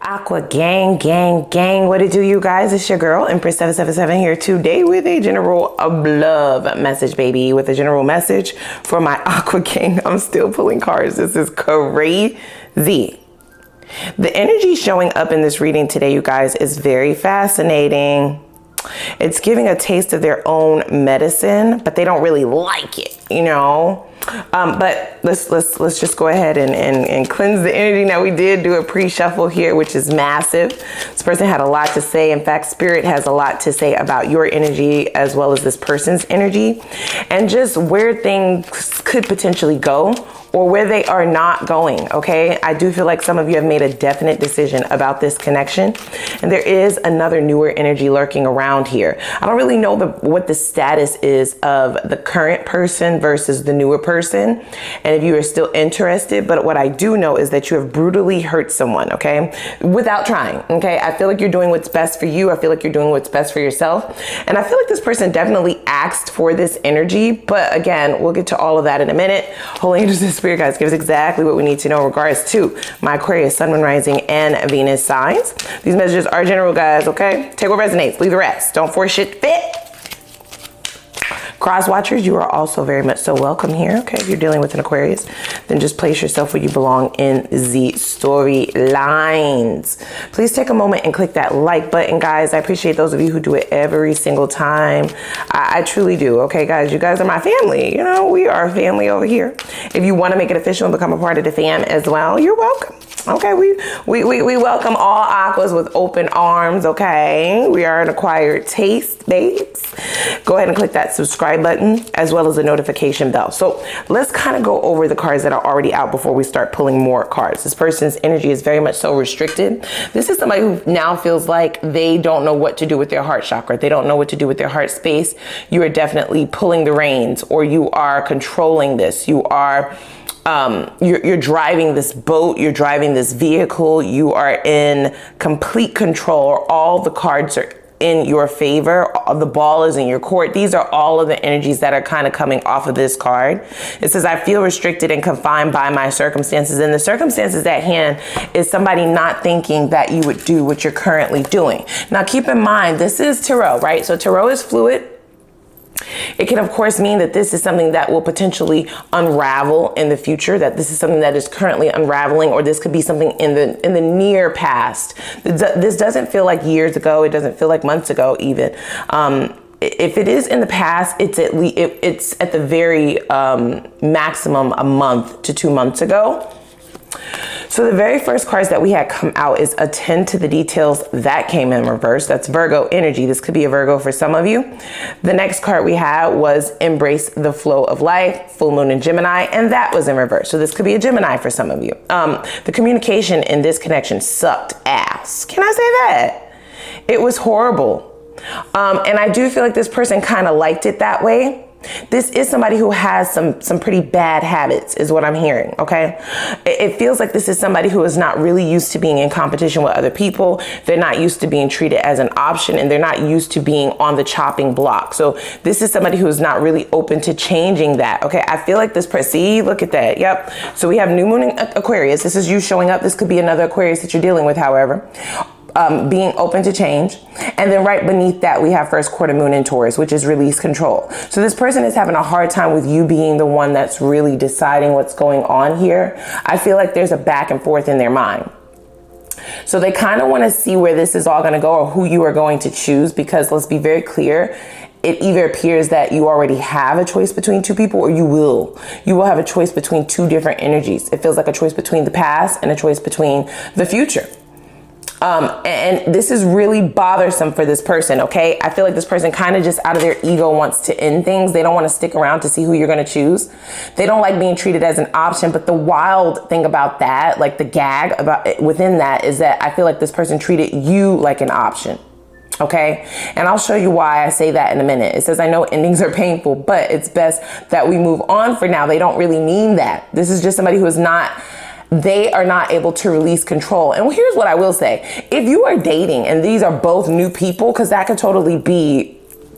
Aqua gang, what it do, you guys? It's your girl, Empress 777 here today with a general love message, baby. With a general message for my Aqua gang. I'm still pulling cards. This is crazy. The energy showing up in this reading today, you guys, is very fascinating. It's giving a taste of their own medicine, but they don't really like it, you know? But let's just go ahead and cleanse the energy. Now, we did do a pre-shuffle here, which is massive. This person had a lot to say. In fact, Spirit has a lot to say about your energy as well as this person's energy and just where things could potentially go or where they are not going, okay? I do feel like some of you have made a definite decision about this connection, and there is another newer energy lurking around here. I don't really know what the status is of the current person versus the newer person, and if you are still interested, but what I do know is that you have brutally hurt someone, okay? Without trying, okay? I feel like you're doing what's best for you. I feel like you're doing what's best for yourself, and I feel like this person definitely asked for this energy, but again, we'll get to all of that in a minute. Holy angels and Spirit guys, give us exactly what we need to know in regards to my Aquarius, Sun, Moon, Rising, and Venus signs. These messages are general, guys, okay? Take what resonates, leave the rest. Don't force shit fit. Cross watchers, you are also very much so welcome here, okay? If you're dealing with an Aquarius, then just place yourself where you belong in the storylines. Please take a moment and click that like button, guys. I appreciate those of you who do it every single time. I truly do, okay, guys? You guys are my family. You know, we are a family over here. If you want to make it official and become a part of the fam as well, you're welcome. Okay, we welcome all aquas with open arms, okay? We are an acquired taste, babes. Go ahead and click that subscribe button as well as the notification bell. So let's kind of go over the cards that are already out before we start pulling more cards. This person's energy is very much so restricted. This is somebody who now feels like they don't know what to do with their heart chakra. They don't know what to do with their heart space. You are definitely pulling the reins, or you are controlling this. You are you're driving this boat, you're driving this vehicle, you are in complete control. All the cards are in your favor. The ball is in your court. These are all of the energies that are kind of coming off of this card. It says, I feel restricted and confined by my circumstances. And the circumstances at hand is somebody not thinking that you would do what you're currently doing. Now, keep in mind, this is tarot, right? So tarot is fluid. It can, of course, mean that this is something that will potentially unravel in the future, that this is something that is currently unraveling, or this could be something in the near past. This doesn't feel like years ago. It doesn't feel like months ago, even. If it is in the past, it's at the very maximum a month to 2 months ago. So the very first cards that we had come out is attend to the details. That came in reverse. That's Virgo energy. This could be a Virgo for some of you. The next card we had was embrace the flow of life, full moon in Gemini, and that was in reverse. So this could be a Gemini for some of you. The communication in this connection sucked ass. Can I say that? It was horrible. And I do feel like this person kind of liked it that way. This is somebody who has some pretty bad habits is what I'm hearing, okay? It feels like this is somebody who is not really used to being in competition with other people. They're not used to being treated as an option, and they're not used to being on the chopping block. So this is somebody who is not really open to changing that, okay? I feel like this person, see, look at that, yep. So we have new moon in Aquarius. This is you showing up. This could be another Aquarius that you're dealing with, however. Being open to change. And then right beneath that, we have first quarter moon in Taurus, which is release control. So this person is having a hard time with you being the one that's really deciding what's going on here. I feel like there's a back and forth in their mind. So they kind of want to see where this is all going to go, or who you are going to choose, because let's be very clear. It either appears that you already have a choice between two people, or you will have a choice between two different energies. It feels like a choice between the past and a choice between the future. And this is really bothersome for this person, okay? I feel like this person kind of just out of their ego wants to end things. They don't want to stick around to see who you're going to choose. They don't like being treated as an option. But the wild thing about that, like the gag about it within that, is that I feel like this person treated you like an option. Okay. And I'll show you why I say that in a minute. It says, I know endings are painful, but it's best that we move on for now. They don't really mean that. This is just somebody who is not, they are not able to release control. And here's what I will say. If you are dating and these are both new people, because that could totally be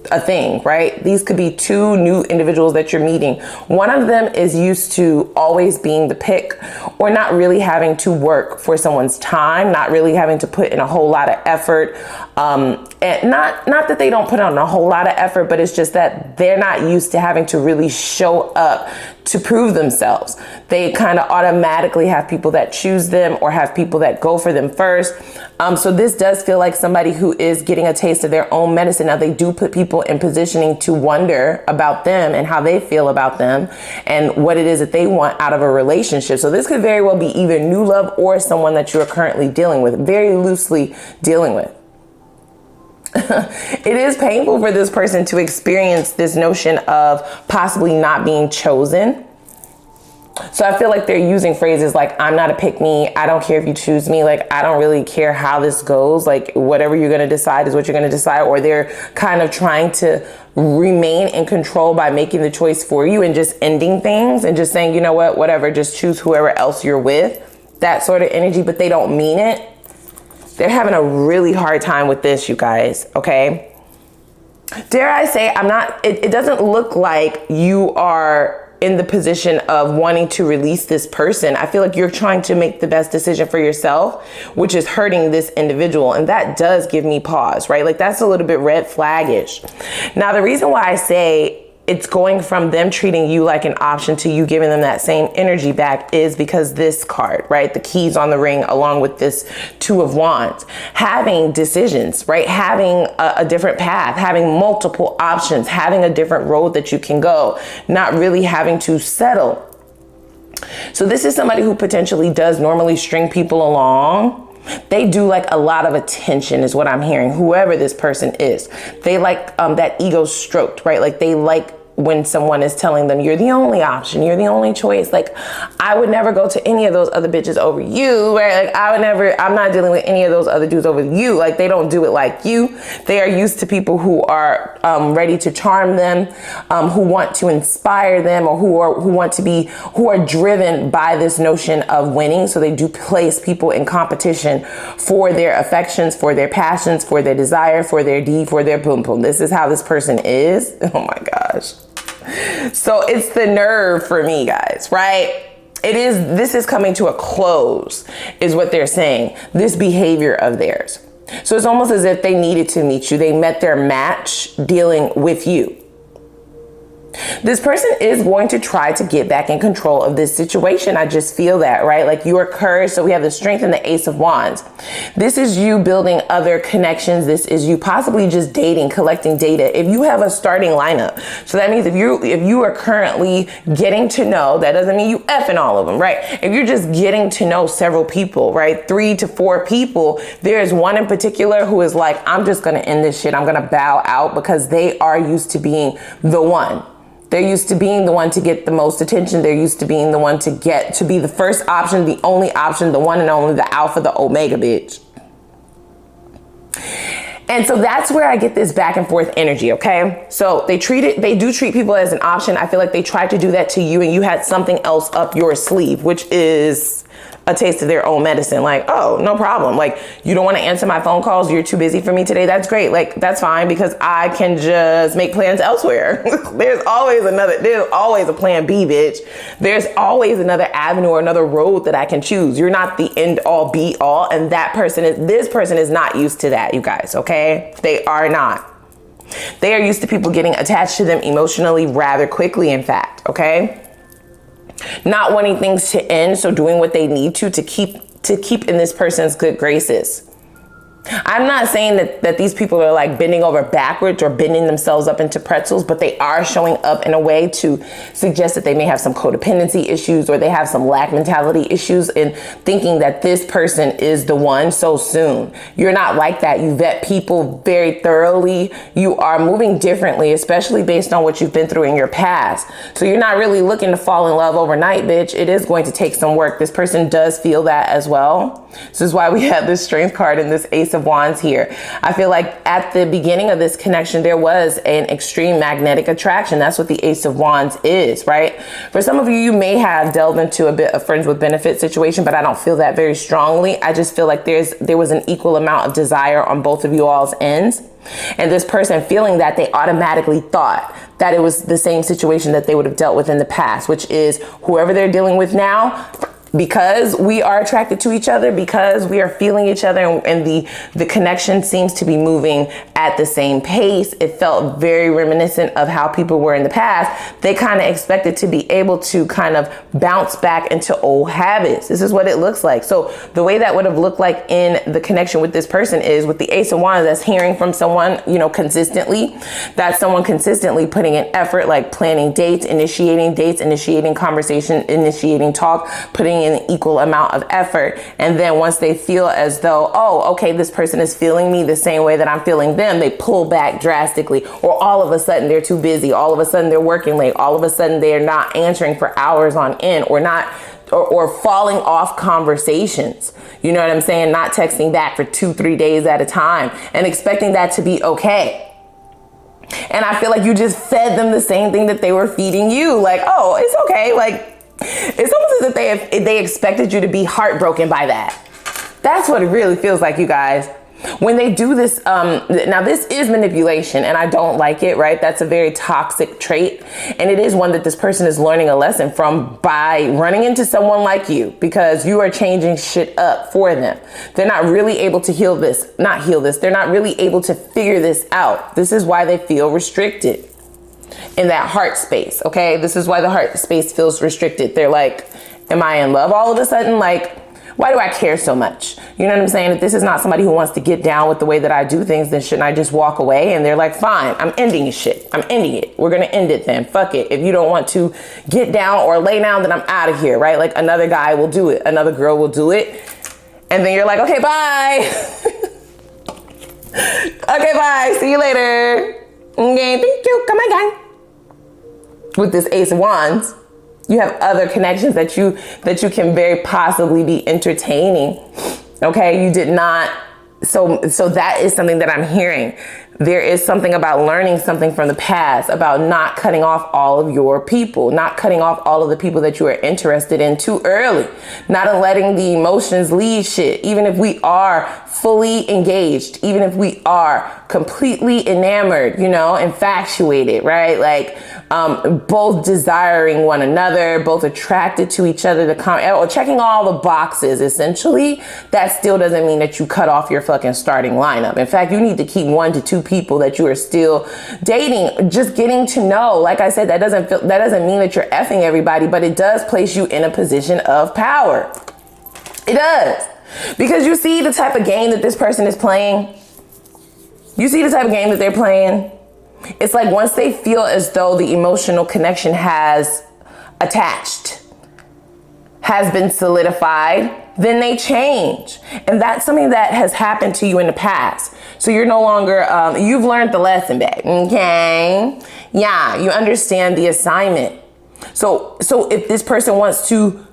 a thing, right? These could be two new individuals that you're meeting. One of them is used to always being the pick, or not really having to work for someone's time, not really having to put in a whole lot of effort. And not that they don't put on a whole lot of effort, but it's just that they're not used to having to really show up to prove themselves. They kind of automatically have people that choose them or have people that go for them first. So this does feel like somebody who is getting a taste of their own medicine. Now, they do put people in positioning to wonder about them and how they feel about them and what it is that they want out of a relationship. So this could very well be either new love or someone that you are currently dealing with, very loosely dealing with. It is painful for this person to experience this notion of possibly not being chosen. So I feel like they're using phrases like, I'm not a pick me. I don't care if you choose me. Like, I don't really care how this goes. Like, whatever you're going to decide is what you're going to decide. Or they're kind of trying to remain in control by making the choice for you and just ending things and just saying, you know what, whatever, just choose whoever else you're with. That sort of energy, but they don't mean it. They're having a really hard time with this, you guys, okay? Dare I say, it doesn't look like you are in the position of wanting to release this person. I feel like you're trying to make the best decision for yourself, which is hurting this individual. And that does give me pause, right? Like, that's a little bit red flaggish. Now, the reason why I say it's going from them treating you like an option to you giving them that same energy back is because this card, right? The keys on the ring, along with this Two of Wands, having decisions, right? Having a different path, having multiple options, having a different road that you can go, not really having to settle. So this is somebody who potentially does normally string people along. They do like a lot of attention is what I'm hearing, whoever this person is. They like that ego stroked, right? Like, they like when someone is telling them, you're the only option, you're the only choice. Like, I would never go to any of those other bitches over you, right? Like, I'm not dealing with any of those other dudes over you. Like, they don't do it like you. They are used to people who are ready to charm them, who want to inspire them, or who are driven by this notion of winning. So they do place people in competition for their affections, for their passions, for their desire, for their D, for their boom boom. This is how this person is. Oh my gosh. So it's the nerve for me, guys, right? This is coming to a close, is what they're saying. This behavior of theirs. So it's almost as if they needed to meet you. They met their match dealing with you. This person is going to try to get back in control of this situation. I just feel that, right? Like, you are courage. So we have the Strength and the Ace of Wands. This is you building other connections. This is you possibly just dating, collecting data. If you have a starting lineup. So that means if you are currently getting to know, that doesn't mean you effing all of them, right? If you're just getting to know several people, right? 3 to 4 people, there's one in particular who is like, I'm just going to end this shit. I'm going to bow out, because they are used to being the one. They're used to being the one to get the most attention. They're used to being the one to be the first option, the only option, the one and only, the alpha, the omega bitch. And so that's where I get this back and forth energy, okay? So they do treat people as an option. I feel like they tried to do that to you and you had something else up your sleeve, which is a taste of their own medicine. Like, oh, no problem. Like, you don't want to answer my phone calls. You're too busy for me today. That's great. Like, that's fine, because I can just make plans elsewhere. There's always a plan B, bitch. There's always another avenue or another road that I can choose. You're not the end all be all. And this person is not used to that, you guys. Okay. They are not. They are used to people getting attached to them emotionally rather quickly, in fact. Okay. Not wanting things to end, so doing what they need to keep in this person's good graces. I'm not saying that these people are like bending over backwards or bending themselves up into pretzels, but they are showing up in a way to suggest that they may have some codependency issues, or they have some lack mentality issues in thinking that this person is the one so soon. You're not like that. You vet people very thoroughly. You are moving differently, especially based on what you've been through in your past. So you're not really looking to fall in love overnight, bitch. It is going to take some work. This person does feel that as well. This is why we have this Strength card and this Ace of Wands here. I feel like at the beginning of this connection, there was an extreme magnetic attraction. That's what the Ace of Wands is, right? For some of you, you may have delved into a bit of friends with benefit situation, but I don't feel that very strongly. I just feel like there was an equal amount of desire on both of you all's ends. And this person feeling that, they automatically thought that it was the same situation that they would have dealt with in the past, which is whoever they're dealing with now, because we are attracted to each other, because we are feeling each other, and the connection seems to be moving at the same pace. It felt very reminiscent of how people were in the past. They kind of expected to be able to kind of bounce back into old habits. This is what it looks like. So the way that would have looked like in the connection with this person is with the Ace of Wands, that's hearing from someone, you know, consistently. That's someone consistently putting in effort, like planning dates, initiating conversation, initiating talk, putting in an equal amount of effort. And then once they feel as though, oh, okay, this person is feeling me the same way that I'm feeling them, they pull back drastically. Or all of a sudden they're too busy. All of a sudden they're working late. All of a sudden they're not answering for hours on end, or falling off conversations. You know what I'm saying? Not texting back for 2-3 days at a time and expecting that to be okay. And I feel like you just fed them the same thing that they were feeding you. Like, oh, it's okay. Like, it's almost as if they expected you to be heartbroken by that. That's what it really feels like, you guys. When they do this, now this is manipulation, and I don't like it, right? That's a very toxic trait. And it is one that this person is learning a lesson from by running into someone like you, because you are changing shit up for them. They're not really able to they're not really able to figure this out. This is why they feel restricted in that heart space. Okay. This is why the heart space feels restricted. They're like, am I in love all of a sudden? Like, why do I care so much? You know what I'm saying? If this is not somebody who wants to get down with the way that I do things, then shouldn't I just walk away? And they're like, fine, I'm ending your shit. I'm ending it. We're going to end it then. Fuck it. If you don't want to get down or lay down, then I'm out of here, right? Like another guy will do it. Another girl will do it. And then you're like, okay, bye. Okay, bye. See you later. Okay, thank you. Come again. With this Ace of Wands, you have other connections that you can very possibly be entertaining. Okay, you did not. So that is something that I'm hearing. There is something about learning something from the past, about not cutting off all of your people, not cutting off all of the people that you are interested in too early, not letting the emotions lead shit. Even if we are fully engaged, even if we are completely enamored, you know, infatuated, right? Like, both desiring one another, both attracted to each other, or checking all the boxes, essentially, that still doesn't mean that you cut off your fucking starting lineup. In fact, you need to keep 1 to 2 people that you are still dating, just getting to know. Like I said, that doesn't mean that you're effing everybody, but it does place you in a position of power. It does. Because you see the type of game that this person is playing. You see the type of game that they're playing. It's like once they feel as though the emotional connection has attached, has been solidified, then they change. And that's something that has happened to you in the past. So you're no longer, you've learned the lesson back. Okay. Yeah. You understand the assignment. So if this person wants to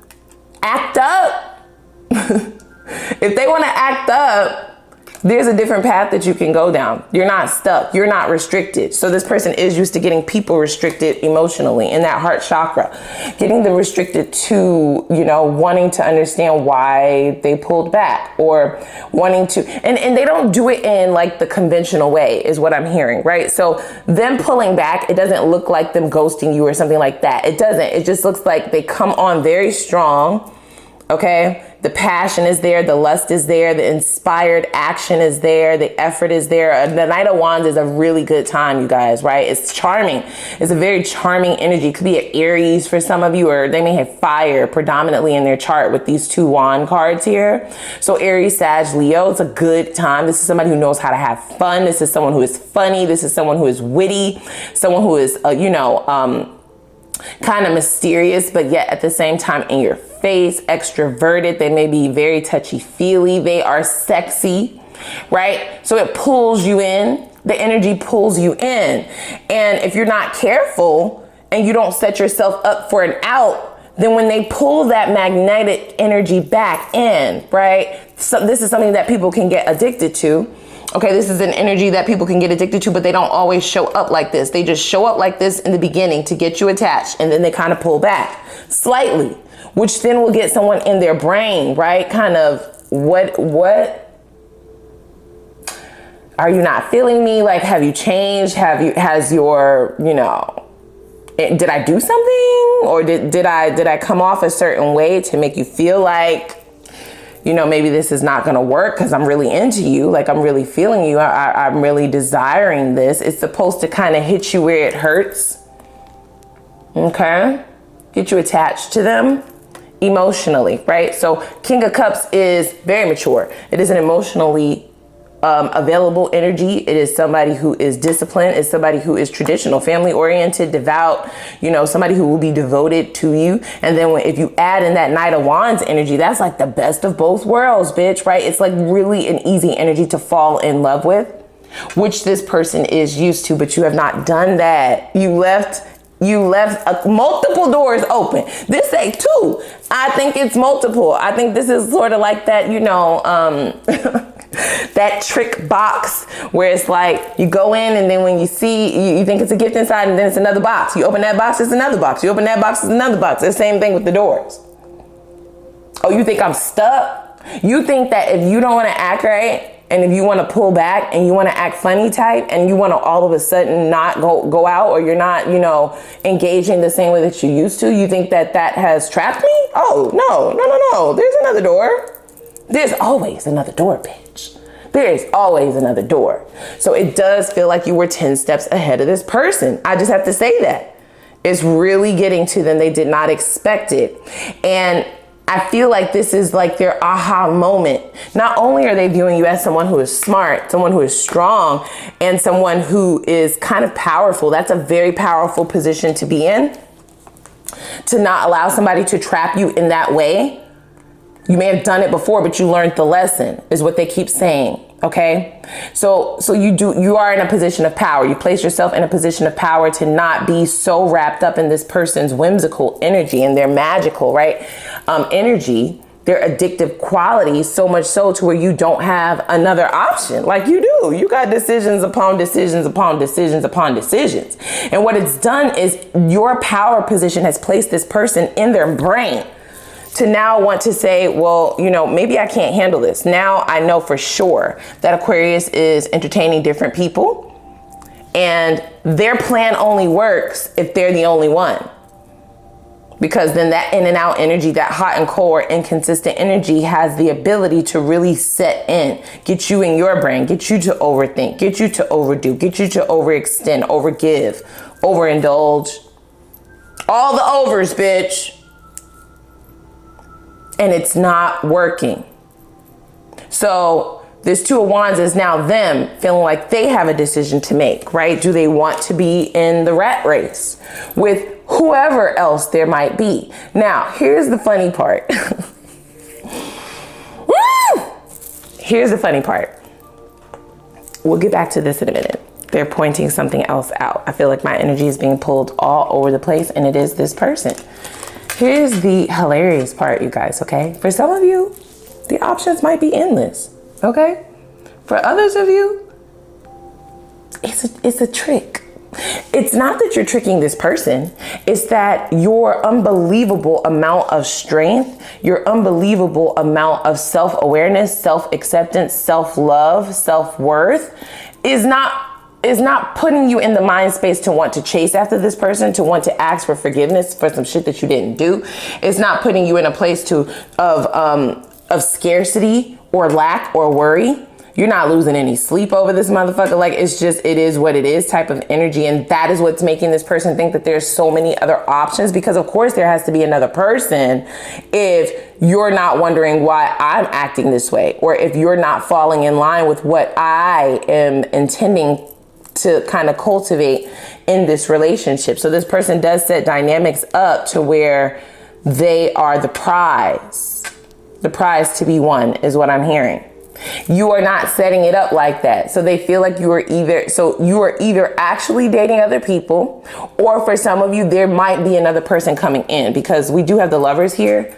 act up, if they want to act up, there's a different path that you can go down. You're not stuck. You're not restricted. So this person is used to getting people restricted emotionally in that heart chakra, getting them restricted to, you know, wanting to understand why they pulled back, or wanting to, and they don't do it in like the conventional way is what I'm hearing, right? So them pulling back, it doesn't look like them ghosting you or something like that. It doesn't. It just looks like they come on very strong. Okay. The passion is there. The lust is there. The inspired action is there. The effort is there. The Knight of Wands is a really good time, you guys, right? It's charming. It's a very charming energy. It could be an Aries for some of you, or they may have fire predominantly in their chart with these 2 wand cards here. So Aries, Sag, Leo, it's a good time. This is somebody who knows how to have fun. This is someone who is funny. This is someone who is witty, someone who is, kind of mysterious, but yet at the same time in your face, extroverted. They may be very touchy-feely. They are sexy, right? So it pulls you in. The energy pulls you in. And if you're not careful and you don't set yourself up for an out, then when they pull that magnetic energy back in, right? So this is something that people can get addicted to. Okay, this is an energy that people can get addicted to, but they don't always show up like this. They just show up like this in the beginning to get you attached, and then they kind of pull back slightly, which then will get someone in their brain, right? Kind of what Are you not feeling me? Like, have you changed? Has your, you know, did I do something? Or did I come off a certain way to make you feel like, you know, maybe this is not going to work because I'm really into you. Like, I'm really feeling you. I'm really desiring this. It's supposed to kind of hit you where it hurts. Okay. Get you attached to them emotionally, right? So King of Cups is very mature. It is an emotionally available energy. It is somebody who is disciplined. It's somebody who is traditional, family oriented, devout, you know, somebody who will be devoted to you. And then if you add in that Knight of Wands energy, that's like the best of both worlds, bitch, right? It's like really an easy energy to fall in love with, which this person is used to, but you have not done that. You left multiple doors open. This ain't two. I think it's multiple. I think this is sort of like that, you know, that trick box where it's like you go in and then when you see, you think it's a gift inside and then it's another box. You open that box, it's another box. You open that box, it's another box. It's the same thing with the doors. Oh, you think I'm stuck? You think that if you don't want to act right and if you want to pull back and you want to act funny type and you want to all of a sudden not go out, or you're not, you know, engaging the same way that you used to, you think that has trapped me? Oh, no. There's another door. There's always another door, bitch. There is always another door. So it does feel like you were 10 steps ahead of this person. I just have to say that. It's really getting to them. They did not expect it. And I feel like this is like their aha moment. Not only are they viewing you as someone who is smart, someone who is strong, and someone who is kind of powerful. That's a very powerful position to be in. To not allow somebody to trap you in that way. You may have done it before, but you learned the lesson, is what they keep saying. Okay. So you are in a position of power. You place yourself in a position of power to not be so wrapped up in this person's whimsical energy and their magical, right? Energy, their addictive qualities, so much so to where you don't have another option like you do. You got decisions upon decisions upon decisions upon decisions. And what it's done is your power position has placed this person in their brain to now want to say, well, you know, maybe I can't handle this. Now I know for sure that Aquarius is entertaining different people, and their plan only works if they're the only one. Because then that in and out energy, that hot and cold or inconsistent energy has the ability to really set in, get you in your brain, get you to overthink, get you to overdo, get you to overextend, overgive, overindulge. All the overs, bitch. And it's not working. So this Two of Wands is now them feeling like they have a decision to make, right? Do they want to be in the rat race with whoever else there might be? Now, here's the funny part. Woo! Here's the funny part. We'll get back to this in a minute. They're pointing something else out. I feel like my energy is being pulled all over the place, and it is this person. Here's the hilarious part, you guys, okay? For some of you, the options might be endless, okay? For others of you, it's a trick. It's not that you're tricking this person. It's that your unbelievable amount of strength, your unbelievable amount of self-awareness, self-acceptance, self-love, self-worth is not putting you in the mind space to want to chase after this person, to want to ask for forgiveness for some shit that you didn't do. It's not putting you in a place of scarcity or lack or worry. You're not losing any sleep over this motherfucker. Like, it's just, it is what it is type of energy. And that is what's making this person think that there's so many other options, because of course there has to be another person if you're not wondering why I'm acting this way, or if you're not falling in line with what I am intending to kind of cultivate in this relationship. So this person does set dynamics up to where they are the prize to be won, is what I'm hearing. You are not setting it up like that. So they feel like you are either actually dating other people, or for some of you, there might be another person coming in, because we do have the Lovers here.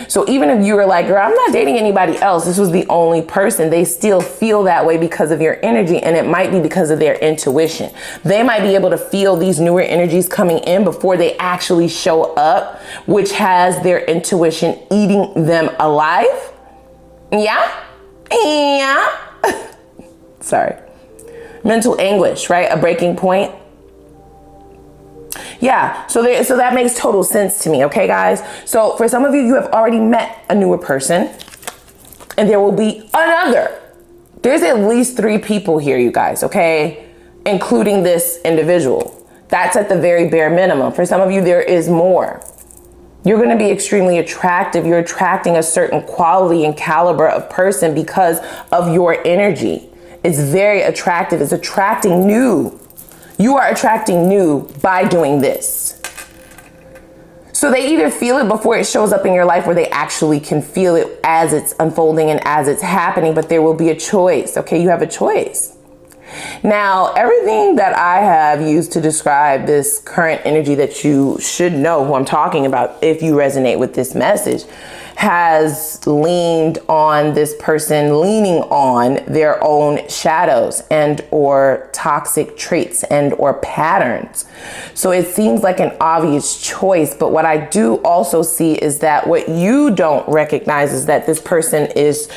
So even if you were like, girl, I'm not dating anybody else, this was the only person, they still feel that way because of your energy. And it might be because of their intuition. They might be able to feel these newer energies coming in before they actually show up, which has their intuition eating them alive. Yeah. Sorry. mental anguish, right? A breaking point. Yeah, so that makes total sense to me, okay, guys? So for some of you, you have already met a newer person, and there will be another. There's at least 3 people here, you guys, okay? Including this individual. That's at the very bare minimum. For some of you, there is more. You're going to be extremely attractive. You're attracting a certain quality and caliber of person because of your energy. It's very attractive. It's attracting new. You are attracting new by doing this. So they either feel it before it shows up in your life, or they actually can feel it as it's unfolding and as it's happening, but there will be a choice. Okay, you have a choice. Now, everything that I have used to describe this current energy that you should know who I'm talking about if you resonate with this message has leaned on this person leaning on their own shadows and or toxic traits and or patterns. So it seems like an obvious choice, but what I do also see is that what you don't recognize is that this person is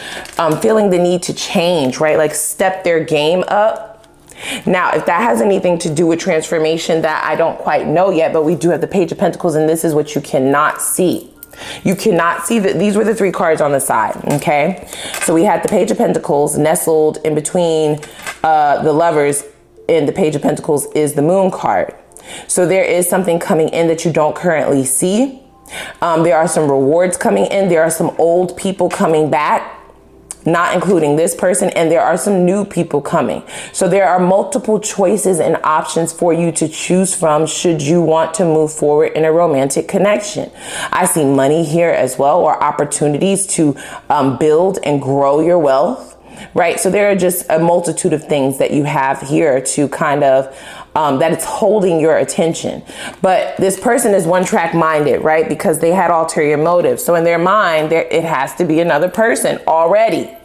feeling the need to change, right? Like step their game up. Now, if that has anything to do with transformation, that I don't quite know yet, but we do have the Page of Pentacles, and this is what you cannot see. You cannot see that these were the 3 cards on the side, okay? So we had the Page of Pentacles nestled in between the Lovers, and the Page of Pentacles is the Moon card. So there is something coming in that you don't currently see. There are some rewards coming in. There are some old people coming back, not including this person, and there are some new people coming. So there are multiple choices and options for you to choose from should you want to move forward in a romantic connection. I see money here as well, or opportunities to build and grow your wealth, right? So there are just a multitude of things that you have here to kind of that it's holding your attention. But this person is one-track minded, right? Because they had ulterior motives. So in their mind, it has to be another person already.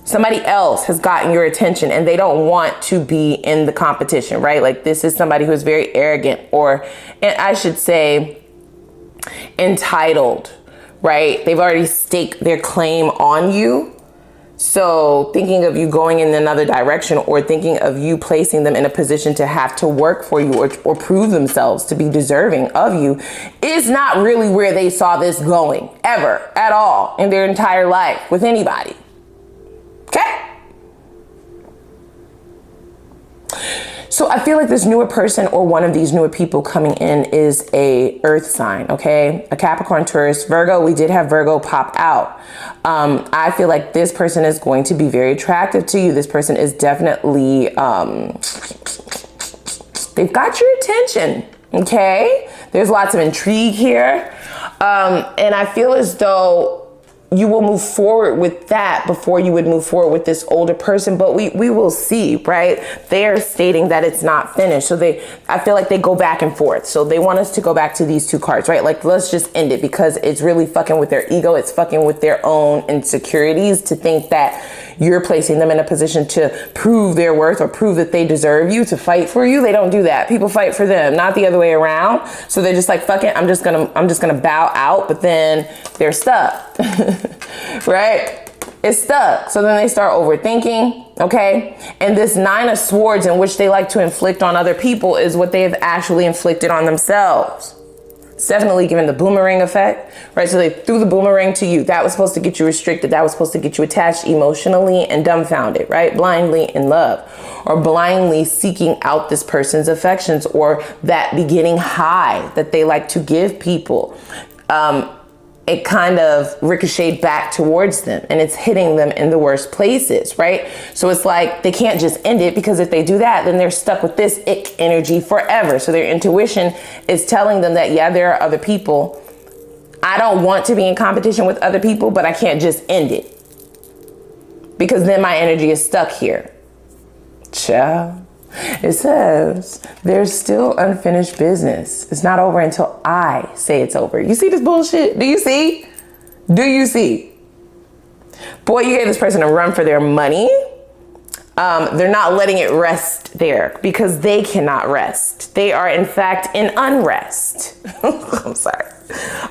Somebody else has gotten your attention and they don't want to be in the competition, right? Like this is somebody who is very arrogant, or, and I should say, entitled, right? They've already staked their claim on you. So thinking of you going in another direction, or thinking of you placing them in a position to have to work for you or prove themselves to be deserving of you is not really where they saw this going ever at all in their entire life with anybody. Okay? So I feel like this newer person or one of these newer people coming in is a earth sign, okay? A Capricorn, Taurus, Virgo. We did have Virgo pop out. I feel like this person is going to be very attractive to you. This person is definitely, they've got your attention, okay? There's lots of intrigue here. And I feel as though you will move forward with that before you would move forward with this older person, but we will see, right? They are stating that it's not finished. So I feel like they go back and forth. So they want us to go back to these 2 cards, right? Like, let's just end it, because it's really fucking with their ego. It's fucking with their own insecurities to think that you're placing them in a position to prove their worth or prove that they deserve you, to fight for you. They don't do that. People fight for them, not the other way around. So they're just like, fuck it, I'm just gonna bow out, but then they're stuck. Right? It's stuck. So then they start overthinking, okay? And this 9 of Swords, in which they like to inflict on other people, is what they have actually inflicted on themselves. It's definitely given the boomerang effect, right? So they threw the boomerang to you. That was supposed to get you restricted. That was supposed to get you attached emotionally and dumbfounded, right? Blindly in love, or blindly seeking out this person's affections, or that beginning high that they like to give people. It kind of ricocheted back towards them, and it's hitting them in the worst places, right? So it's like they can't just end it, because if they do that, then they're stuck with this ick energy forever. So their intuition is telling them that, yeah, there are other people. I don't want to be in competition with other people, but I can't just end it, because then my energy is stuck here. Ciao. It says there's still unfinished business. It's not over until I say it's over. You see this bullshit? Do you see? Do you see? Boy, you gave this person a run for their money. They're not letting it rest there, because they cannot rest. They are, in fact, in unrest. I'm sorry.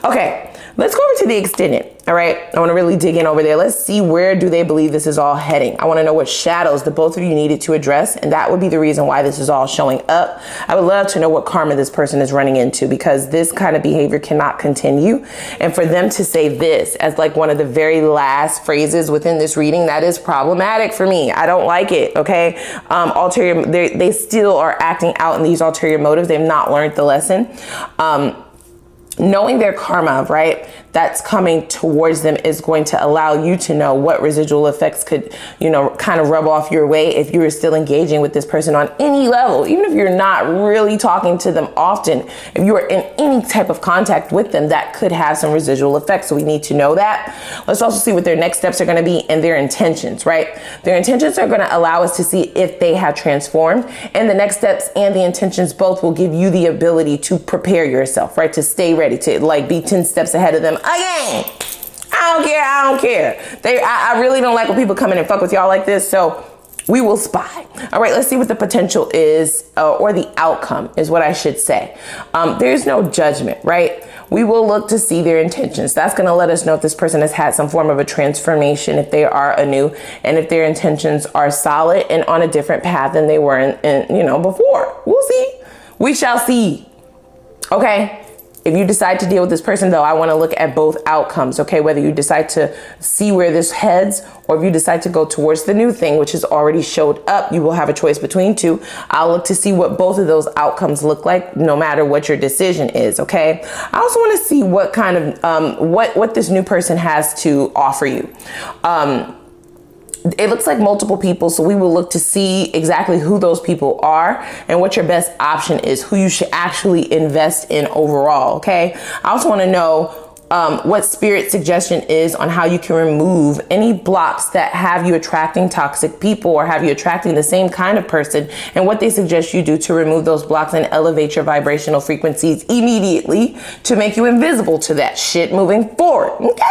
Okay, let's go over to the extended. All right, I want to really dig in over there. Let's see, where do they believe this is all heading? I want to know what shadows the both of you needed to address, and that would be the reason why this is all showing up. I would love to know what karma this person is running into, because this kind of behavior cannot continue. And for them to say this as like one of the very last phrases within this reading, that is problematic for me. I don't like it, okay? Ulterior, they still are acting out in these ulterior motives. They've not learned the lesson. Knowing their karma, right, that's coming towards them is going to allow you to know what residual effects could, you know, kind of rub off your way if you are still engaging with this person on any level. Even if you're not really talking to them often, if you are in any type of contact with them, that could have some residual effects. So we need to know that. Let's also see what their next steps are going to be and their intentions, right? Their intentions are going to allow us to see if they have transformed, and the next steps and the intentions both will give you the ability to prepare yourself, right? To stay ready, to like be 10 steps ahead of them. Again, I don't care. I really don't like when people come in and fuck with y'all like this. So we will spy. All right, let's see what the potential is, or the outcome is what I should say. There's no judgment, right? We will look to see their intentions. That's going to let us know if this person has had some form of a transformation, if they are anew, and if their intentions are solid and on a different path than they were in you know, before. We'll see. We shall see. Okay. If you decide to deal with this person, though, I want to look at both outcomes, okay? Whether you decide to see where this heads, or if you decide to go towards the new thing, which has already showed up, you will have a choice between two. I'll look to see what both of those outcomes look like, no matter what your decision is, okay? I also want to see what kind of, what this new person has to offer you. It looks like multiple people, so we will look to see exactly who those people are and what your best option is, who you should actually invest in overall, okay? I also want to know what spirit suggestion is on how you can remove any blocks that have you attracting toxic people or have you attracting the same kind of person, and what they suggest you do to remove those blocks and elevate your vibrational frequencies immediately to make you invisible to that shit moving forward, okay?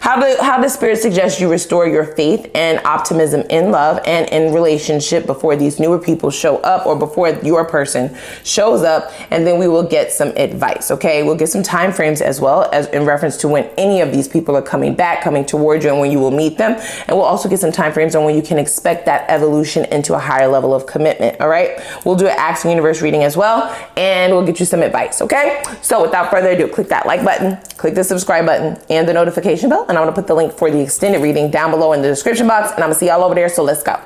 How does spirit suggest you restore your faith and optimism in love and in relationship before these newer people show up, or before your person shows up? And then we will get some advice, okay? We'll get some time frames as well, as in reference to when any of these people are coming back, coming towards you, and when you will meet them. And we'll also get some time frames on when you can expect that evolution into a higher level of commitment, all right? We'll do an Ask the Universe reading as well, and we'll get you some advice, okay? So without further ado, click that like button, click the subscribe button, and the notification bell. And I'm going to put the link for the extended reading down below in the description box, and I'm going to see y'all over there. So let's go.